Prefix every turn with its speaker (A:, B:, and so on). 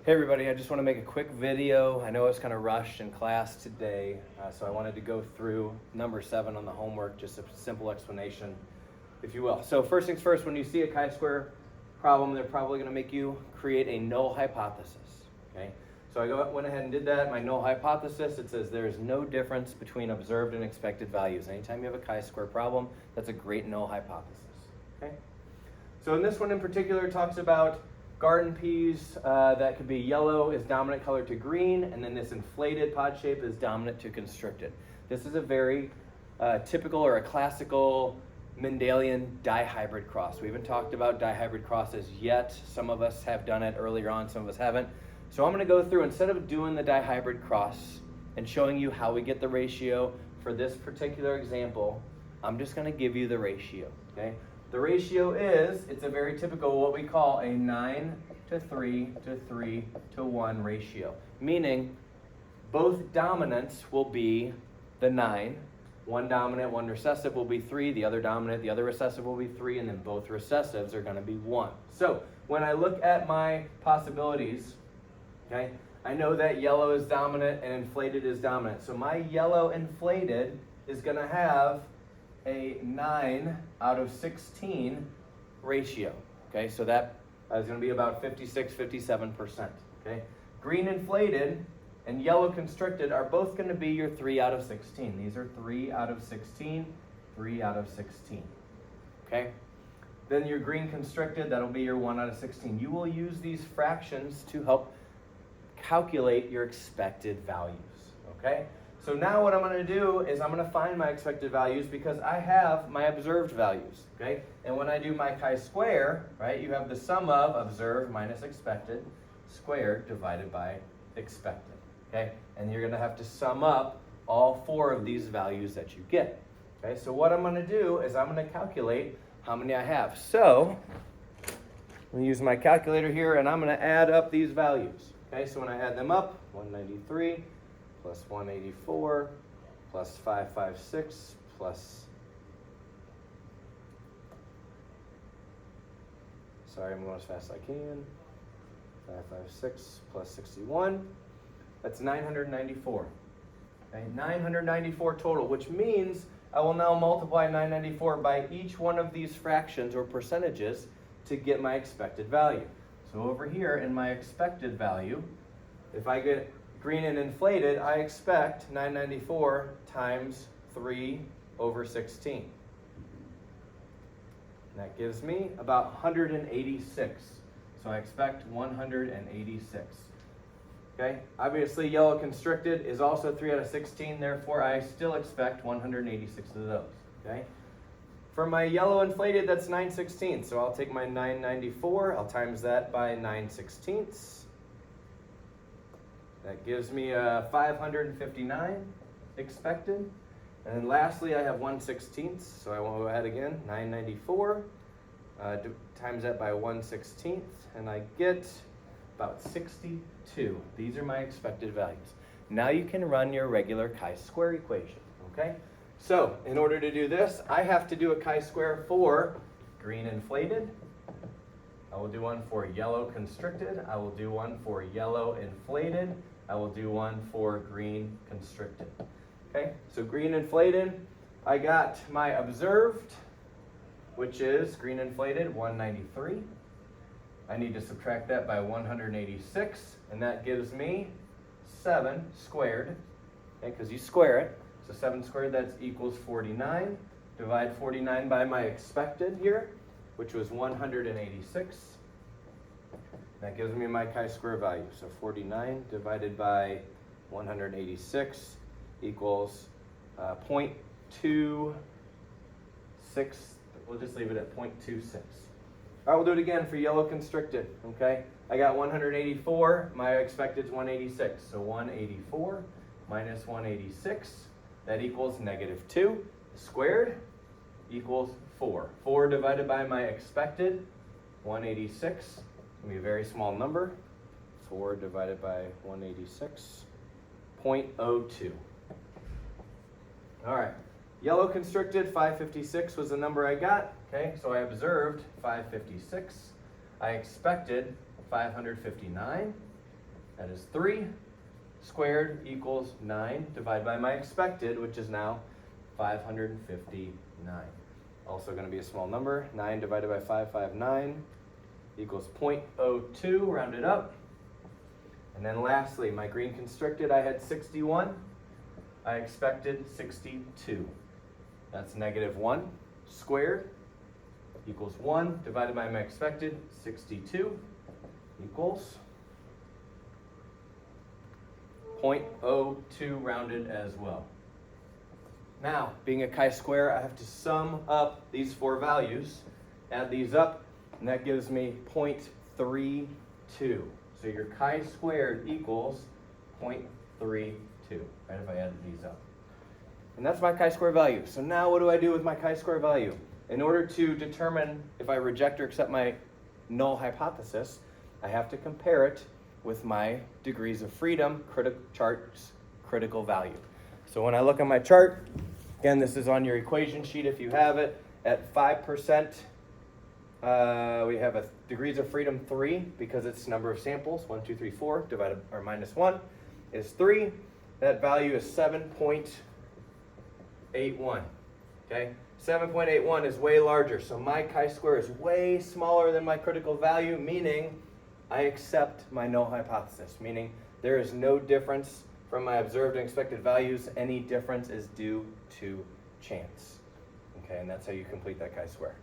A: Hey everybody, I just want to make a quick video. I know it's kind of rushed in class today, so I wanted to go through number 7 on the homework, just a simple explanation, if you will. So first things first, when you see a chi-square problem, they're probably going to make you create a null hypothesis, okay? So I went ahead and did that. My null hypothesis, it says there is no difference between observed and expected values. Anytime you have a chi-square problem, that's a great null hypothesis, okay? So in this one in particular, it talks about garden peas that could be yellow is dominant color to green, and then this inflated pod shape is dominant to constricted. This is a very typical or a classical Mendelian dihybrid cross. We haven't talked about dihybrid crosses yet. Some of us have done it earlier on, some of us haven't. So I'm going to go through, instead of doing the dihybrid cross and showing you how we get the ratio for this particular example, I'm just going to give you the ratio, okay? The ratio is, it's a very typical what we call a 9:3 to 3:1 ratio, meaning both dominants will be the 9. One dominant, one recessive will be 3, the other dominant, the other recessive will be 3, and then both recessives are going to be 1. So when I look at my possibilities, okay, I know that yellow is dominant and inflated is dominant. So my yellow inflated is going to have a 9 out of 16 ratio, okay? So that is going to be about 56-57%, okay? Green inflated and yellow constricted are both going to be your 3 out of 16. These are 3 out of 16, 3 out of 16, okay? Then your green constricted, that'll be your 1 out of 16. You will use these fractions to help calculate your expected values, okay? So now what I'm going to do is I'm going to find my expected values because I have my observed values, okay? And when I do my chi-square, right, you have the sum of observed minus expected squared divided by expected, okay? And you're going to have to sum up all 4 of these values that you get, okay? So what I'm going to do is I'm going to calculate how many I have. So I'm going to use my calculator here and I'm going to add up these values, okay? So when I add them up, 193 plus 184, plus 556, plus, sorry, I'm going as fast as I can, 556 plus 61, that's 994, okay? 994 total, which means I will now multiply 994 by each one of these fractions or percentages to get my expected value. So over here in my expected value, if I get green and inflated, I expect 994 times 3 over 16. And that gives me about 186. So I expect 186. Okay? Obviously, yellow constricted is also 3 out of 16, therefore I still expect 186 of those. Okay? For my yellow inflated, that's 9/16. So I'll take my 994, I'll times that by 9/16. That gives me 559 expected. And then lastly, I have 1/16, so I will go ahead again, 994, times that by 1/16, and I get about 62. These are my expected values. Now you can run your regular chi-square equation, okay? So in order to do this, I have to do a chi-square for green inflated. I will do one for yellow constricted. I will do one for yellow inflated. I will do one for green constricted. Okay, so green inflated, I got my observed, which is green inflated, 193. I need to subtract that by 186, and that gives me 7 squared, okay, because you square it. So 7 squared, that equals 49. Divide 49 by my expected here, which was 186. That gives me my chi-square value. So 49 divided by 186 equals 0.26. We'll just leave it at 0.26. All right, we'll do it again for yellow constricted, okay? I got 184, my expected is 186. So 184 minus 186, that equals -2. Squared equals 4. 4 divided by my expected, 186. Going to be a very small number. 4 divided by 186, 0.02. All right. Yellow constricted, 556 was the number I got. Okay, so I observed 556. I expected 559. That is 3 squared equals 9, divided by my expected, which is now 559. Also going to be a small number. 9 divided by 559 equals 0.02, rounded up. And then lastly, my green constricted, I had 61. I expected 62. That's negative 1 squared equals 1 divided by my expected, 62, equals 0.02, rounded as well. Now, being a chi-square, I have to sum up these 4 values, add these up, and that gives me 0.32. So your chi-squared equals 0.32, right, if I added these up. And that's my chi-square value. So now what do I do with my chi-square value? In order to determine if I reject or accept my null hypothesis, I have to compare it with my degrees of freedom chart's critical value. So when I look at my chart, again, this is on your equation sheet if you have it, at 5%, we have a degrees of freedom 3 because it's number of samples, 1, 2, 3, 4, divided or minus 1 is 3. That value is 7.81, okay? 7.81 is way larger, so my chi-square is way smaller than my critical value, meaning I accept my null hypothesis, meaning there is no difference from my observed and expected values. Any difference is due to chance. Okay, and that's how you complete that chi-square.